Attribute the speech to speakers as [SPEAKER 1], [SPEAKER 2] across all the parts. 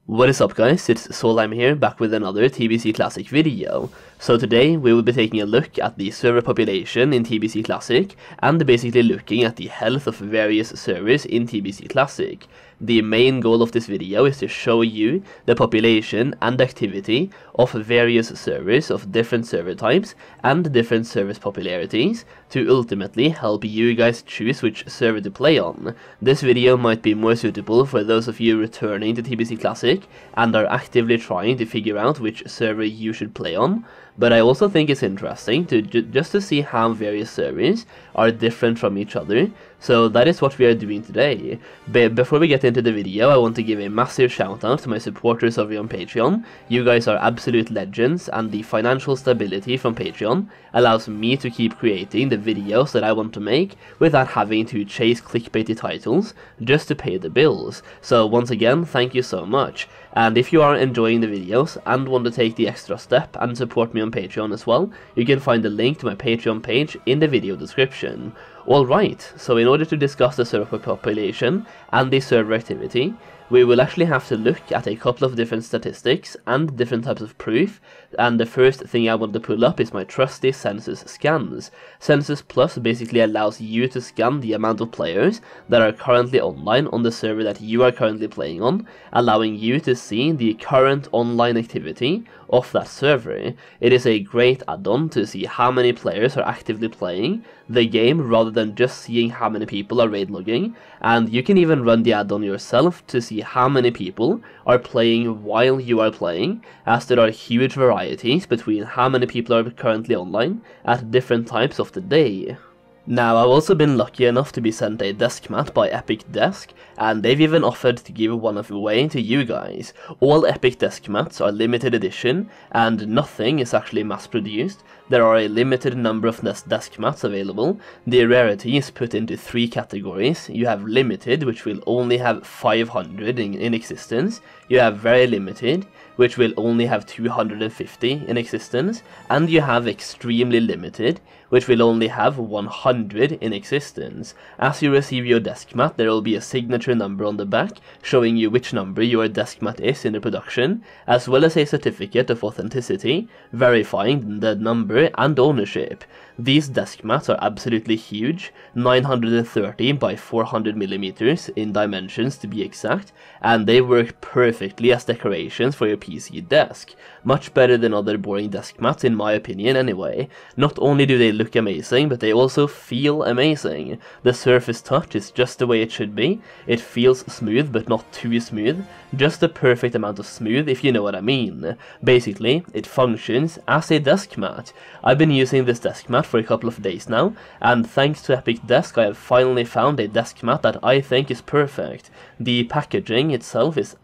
[SPEAKER 1] What is up guys, it's Solheim here, back with another TBC Classic video. So today we will be taking a look at the server population in TBC Classic and basically looking at the health of various servers in TBC Classic. The main goal of this video is to show you the population and activity of various servers of different server types and different service popularities to ultimately help you guys choose which server to play on. This video might be more suitable for those of you returning to TBC Classic and are actively trying to figure out which server you should play on, but I also think it's interesting to just to see how various servers are different from each other, so that is what we are doing today. Before we get into the video, I want to give a massive shout out to my supporters over on Patreon. You guys are absolute legends, and the financial stability from Patreon allows me to keep creating the videos that I want to make without having to chase clickbaity titles just to pay the bills. So once again, thank you so much. And if you are enjoying the videos and want to take the extra step and support me on Patreon as well, you can find the link to my Patreon page in the video description. Alright, so in order to discuss the server population and the server activity, we will actually have to look at a couple of different statistics and different types of proof, and the first thing I want to pull up is my trusty Census scans. Census Plus basically allows you to scan the amount of players that are currently online on the server that you are currently playing on, allowing you to see the current online activity of that server. It is a great add-on to see how many players are actively playing the game rather than just seeing how many people are raid logging, and you can even run the add-on yourself to see how many people are playing while you are playing, as there are huge varieties between how many people are currently online at different times of the day. Now, I've also been lucky enough to be sent a desk mat by Epic Desk, and they've even offered to give one away to you guys. All Epic desk mats are limited edition, and nothing is actually mass produced. There are a limited number of desk mats available. The rarity is put into 3 categories. You have limited, which will only have 500 in existence. You have very limited, which will only have 250 in existence, and you have extremely limited, which will only have 100 in existence. As you receive your desk mat, there will be a signature number on the back showing you which number your desk mat is in the production, as well as a certificate of authenticity verifying the number and ownership. These desk mats are absolutely huge, 930 by 400 millimeters in dimensions to be exact, and they work perfectly as decorations for your PC desk. Much better than other boring desk mats in my opinion anyway. Not only do they look amazing, but they also feel amazing. The surface touch is just the way it should be. It feels smooth but not too smooth, just the perfect amount of smooth if you know what I mean. Basically, it functions as a desk mat. I've been using this desk mat for a couple of days now, and thanks to Epic Desk I have finally found a desk mat that I think is perfect. The packaging itself is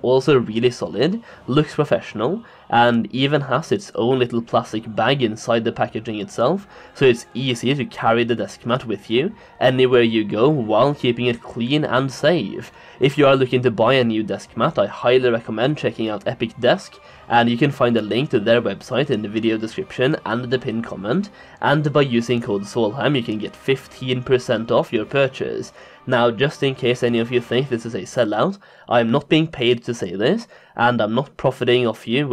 [SPEAKER 1] also really solid, looks professional, and even has its own little plastic bag inside the packaging itself, so it's easy to carry the desk mat with you anywhere you go while keeping it clean and safe. If you are looking to buy a new desk mat, I highly recommend checking out Epic Desk, and you can find a link to their website in the video description and the pinned comment, and by using code Solheim you can get 15% off your purchase. Now, just in case any of you think this is a sellout, I am not being paid to say this, and I'm not profiting off you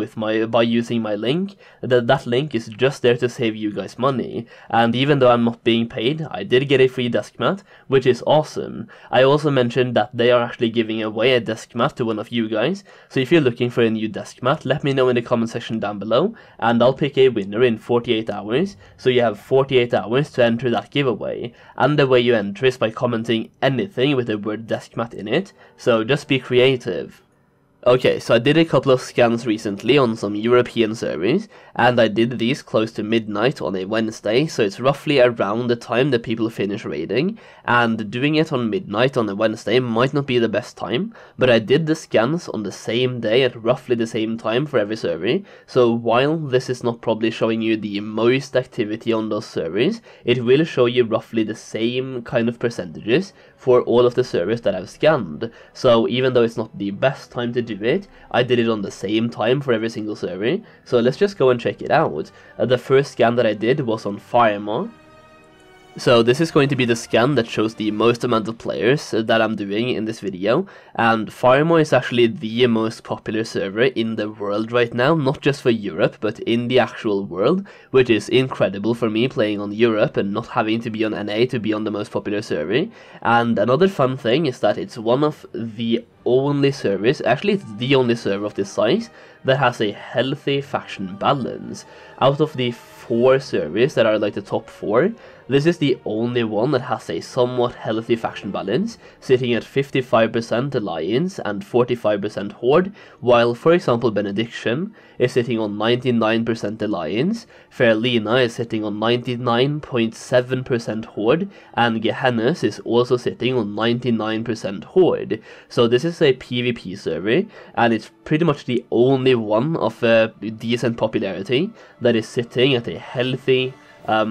[SPEAKER 1] by using my link. That link is just there to save you guys money, and even though I'm not being paid, I did get a free desk mat, which is awesome. I also mentioned that they are actually giving away a desk mat to one of you guys, so if you're looking for a new desk mat, let me know in the comment section down below, and I'll pick a winner in 48 hours, so you have 48 hours to enter that giveaway, and the way you enter is by commenting anything with the word desk mat in it, so just be creative. Okay, so I did a couple of scans recently on some European servers, and I did these close to midnight on a Wednesday, so it's roughly around the time that people finish raiding, and doing it on midnight on a Wednesday might not be the best time, but I did the scans on the same day at roughly the same time for every server, so while this is not probably showing you the most activity on those servers, it will show you roughly the same kind of percentages for all of the servers that I've scanned. So even though it's not the best time to do it, I did it on the same time for every single server, so let's just go and check it out. The first scan that I did was on Firemore, So this is going to be the scan that shows the most amount of players that I'm doing in this video, and Firemo is actually the most popular server in the world right now, not just for Europe, but in the actual world, which is incredible for me playing on Europe and not having to be on NA to be on the most popular server. And another fun thing is that it's one of the only servers, actually it's the only server of this size, that has a healthy faction balance. Out of the 4 servers that are like the top 4, this is the only one that has a somewhat healthy faction balance, sitting at 55% Alliance and 45% Horde, while for example Benediction is sitting on 99% Alliance, Fairlina is sitting on 99.7% Horde, and Gehennas is also sitting on 99% Horde. So this is a PvP server, and it's pretty much the only one of a decent popularity that is sitting at a healthy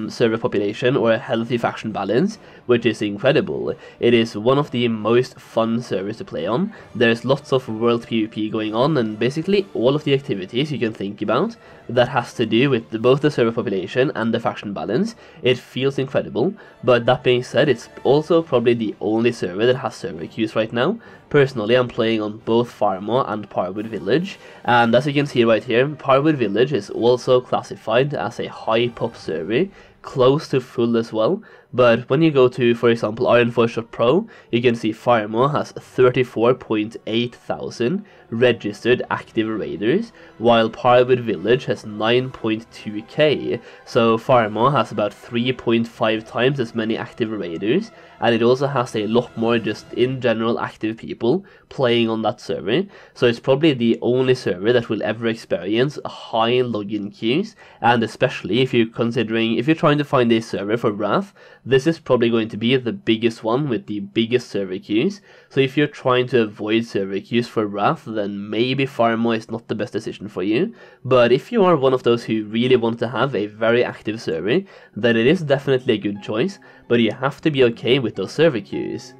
[SPEAKER 1] server population or a healthy faction balance, which is incredible. It is one of the most fun servers to play on. There's lots of world PvP going on, and basically all of the activities you can think about that has to do with both the server population and the faction balance. It feels incredible, but that being said, it's also probably the only server that has server queues right now. Personally, I'm playing on both Firemo and Parwood Village, and as you can see right here, Parwood Village is also classified as a high pop server, close to full as well. But when you go to, for example, Ironforge.pro, you can see Firemo has 34.8 thousand registered active raiders, while Parwood Village has 9.2k. So Firemo has about 3.5 times as many active raiders, and it also has a lot more just in general active people playing on that server. So it's probably the only server that will ever experience high login queues, and especially if you're trying to find a server for Wrath, this is probably going to be the biggest one with the biggest server queues. So if you're trying to avoid server queues for Wrath, then maybe Firemo is not the best decision for you. But if you are one of those who really want to have a very active server, then it is definitely a good choice, but you have to be okay with those server queues.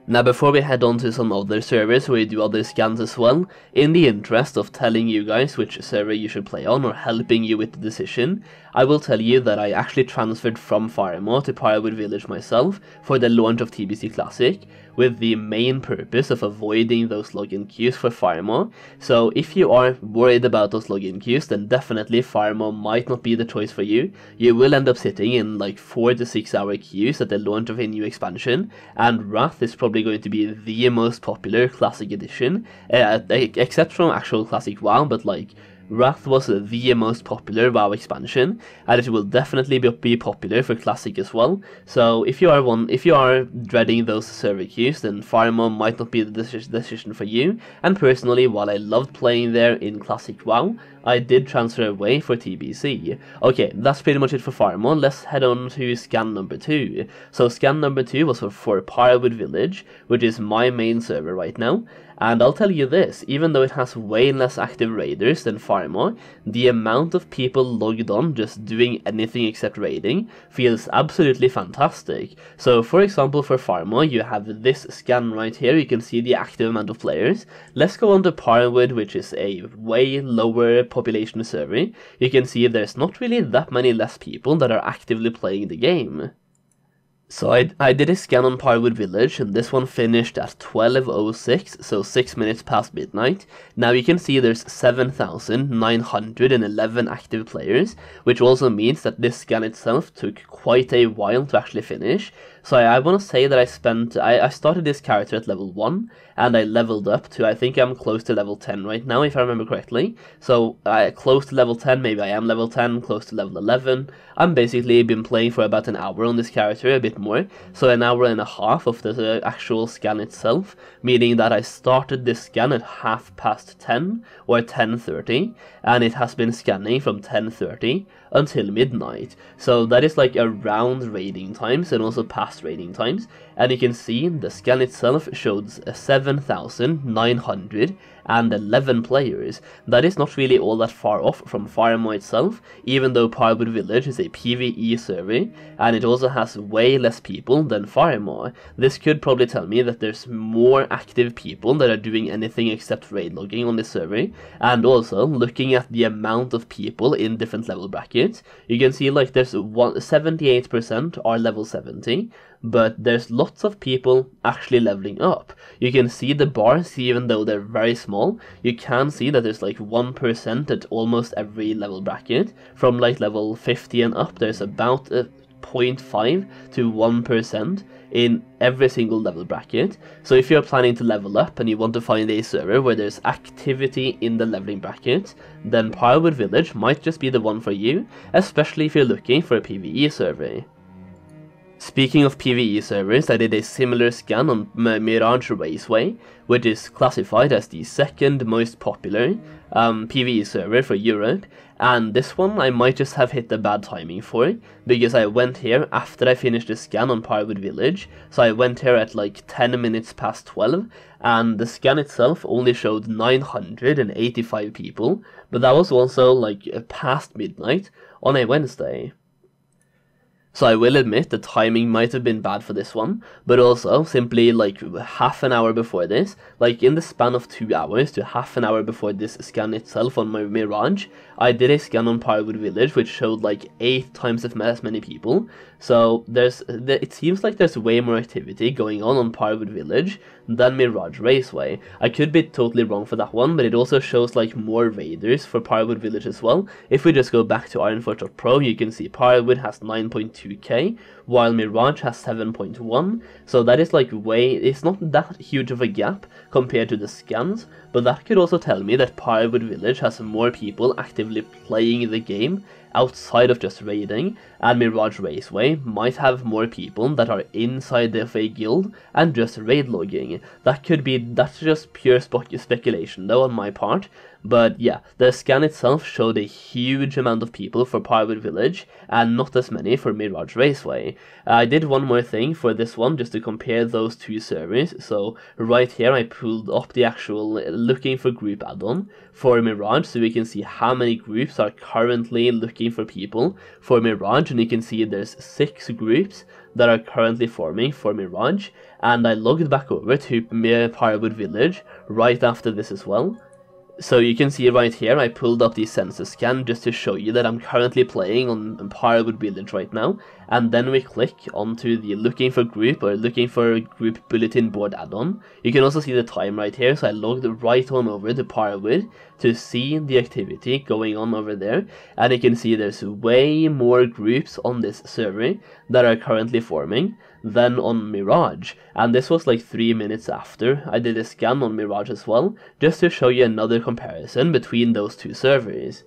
[SPEAKER 1] Now before we head on to some other servers where you do other scans as well, in the interest of telling you guys which server you should play on or helping you with the decision, I will tell you that I actually transferred from Firemo to Parwood Village myself for the launch of TBC Classic, with the main purpose of avoiding those login queues for Firemo. So if you are worried about those login queues, then definitely Firemo might not be the choice for you. You will end up sitting in like 4 to 6 hour queues at the launch of a new expansion, and Wrath is probably going to be the most popular Classic Edition, except from actual Classic WoW, but like Wrath was the most popular WoW expansion, and it will definitely be popular for Classic as well. So if you are dreading those server queues, then Firemo might not be the decision for you. And personally, while I loved playing there in Classic WoW, I did transfer away for TBC. Okay, that's pretty much it for Firemo. Let's head on to scan number 2. So scan number 2 was for Parwood Village, which is my main server right now. And I'll tell you this, even though it has way less active raiders than Firemo, the amount of people logged on just doing anything except raiding feels absolutely fantastic. So for example, for Firemo, you have this scan right here. You can see the active amount of players. Let's go on to Parwood, which is a way lower population server. You can see there's not really that many less people that are actively playing the game. So I did a scan on Parwood Village, and this one finished at 12:06, so 6 minutes past midnight. Now you can see there's 7,911 active players, which also means that this scan itself took quite a while to actually finish. So I want to say that I started this character at level 1, and I leveled up to, I think I'm close to level 10 right now, if I remember correctly. So close to level 10, maybe I am level 10, close to level 11. I'm basically been playing for about an hour on this character, a bit more. So an hour and a half of the actual scan itself, meaning that I started this scan at 10:30 or 10:30, and it has been scanning from 10:30 until midnight. So that is like around raiding times and also past fast raiding times, and you can see the scan itself shows 7,911 players. That is not really all that far off from Firemo itself, even though Pirewood Village is a PvE server, and it also has way less people than Firemo. This could probably tell me that there's more active people that are doing anything except raid logging on this server, and also looking at the amount of people in different level brackets, you can see like there's 78% are level 70, but there's lots of people actually leveling up. You can see the bars, even though they're very small, you can see that there's like 1% at almost every level bracket. From like level 50 and up, there's about 0.5 to 1% in every single level bracket. So if you're planning to level up and you want to find a server where there's activity in the leveling bracket, then Pirewood Village might just be the one for you, especially if you're looking for a PvE server. Speaking of PvE servers, I did a similar scan on Mirage Raceway, which is classified as the second most popular PvE server for Europe, and this one I might just have hit the bad timing for, because I went here after I finished the scan on Pirewood Village, so I went here at like 10 minutes past 12, and the scan itself only showed 985 people, but that was also like past midnight on a Wednesday. So I will admit the timing might have been bad for this one, but also simply like half an hour before this, like in the span of 2 hours to half an hour before this scan itself on my Mirage, I did a scan on Pirewood Village which showed like 8 times as many people. So it seems like there's way more activity going on Pirewood Village than Mirage Raceway. I could be totally wrong for that one, but it also shows like more raiders for Pirewood Village as well. If we just go back to Ironforge.pro, you can see Pirewood has 9.2k, while Mirage has 7.1, so that is like it's not that huge of a gap compared to the scans, but that could also tell me that Pirewood Village has more people actively playing the game outside of just raiding, and Mirage Raceway might have more people that are inside the FA guild and just raid logging. That's just pure speculation though on my part, but yeah, the scan itself showed a huge amount of people for Pirewood Village and not as many for Mirage Raceway. I did one more thing for this one just to compare those two servers. So right here I pulled up the actual looking for group add-on for Mirage, so we can see how many groups are currently looking for people for Mirage, and you can see there's 6 groups that are currently forming for Mirage, and I logged back over to Pirewood Village right after this as well. So you can see right here I pulled up the Census scan just to show you that I'm currently playing on Pirewood Village right now, and then we click onto the looking for group or looking for group bulletin board add-on. You can also see the time right here, so I logged right on over to Pirewood to see the activity going on over there, and you can see there's way more groups on this server that are currently forming than on Mirage, and this was like 3 minutes after I did a scan on Mirage as well, just to show you another comparison between those two servers.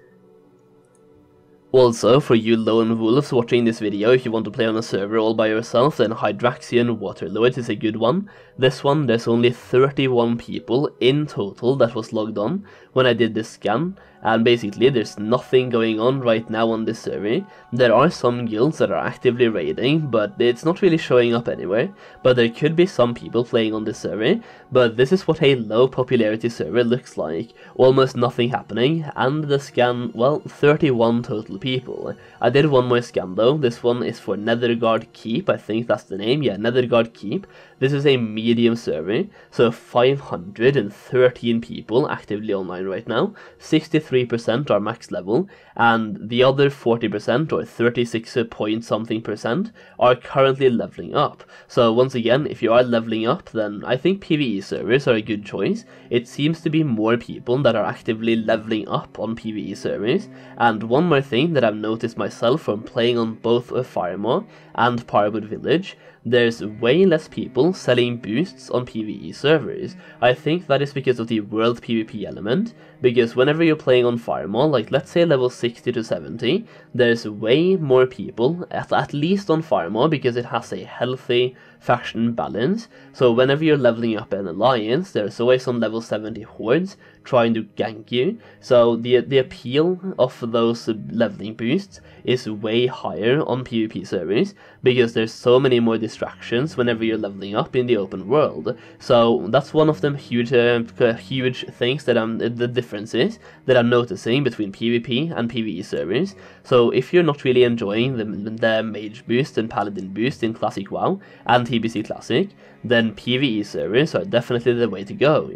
[SPEAKER 1] Also, for you lone wolves watching this video, if you want to play on a server all by yourself, then Hydraxian Waterlords is a good one. This one, there's only 31 people in total that was logged on when I did this scan, and basically there's nothing going on right now on this server. There are some guilds that are actively raiding, but it's not really showing up anywhere, but there could be some people playing on this server, but this is what a low popularity server looks like. Almost nothing happening, and the scan, well, 31 total people. I did one more scan though. This one is for Netherguard Keep, I think that's the name, yeah, Netherguard Keep. This is a medium server, so 513 people actively online right now, 63% are max level, and the other 40% or 36 point something percent are currently leveling up. So once again, if you are leveling up, then I think PvE servers are a good choice. It seems to be more people that are actively leveling up on PvE servers, and one more thing that I've noticed myself from playing on both Firemo and Pirewood Village, there's way less people selling boosts on PvE servers. I think that is because of the world PvP element, because whenever you're playing on Firemo, like let's say level 60 to 70, there's way more people, at least on Firemo, because it has a healthy faction balance. So whenever you're leveling up an alliance, there's always some level 70 hordes trying to gank you. So the appeal of those leveling boosts is way higher on PvP servers, because there's so many more distractions whenever you're leveling up in the open world. So that's one of them huge things that the differences that I'm noticing between PvP and PvE servers. So if you're not really enjoying the mage boost and paladin boost in Classic WoW and TBC Classic, then PvE servers are definitely the way to go.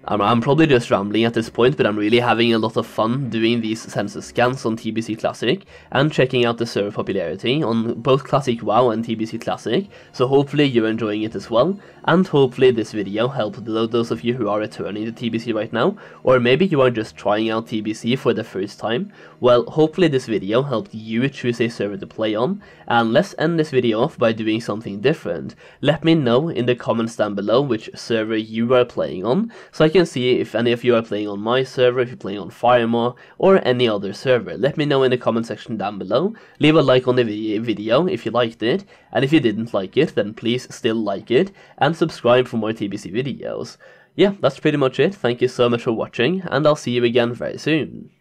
[SPEAKER 1] I'm probably just rambling at this point, but I'm really having a lot of fun doing these census scans on TBC Classic and checking out the server popularity on both Classic WoW and TBC Classic, so hopefully you're enjoying it as well, and hopefully this video helped those of you who are returning to TBC right now, or maybe you are just trying out TBC for the first time. Well, hopefully this video helped you choose a server to play on, and let's end this video off by doing something different. Let me know in the comments down below which server you are playing on, so I can see if any of you are playing on my server, if you're playing on Firemaw, or any other server. Let me know in the comment section down below. Leave a like on the video if you liked it, and if you didn't like it, then please still like it, and subscribe for more TBC videos. Yeah, that's pretty much it. Thank you so much for watching, and I'll see you again very soon.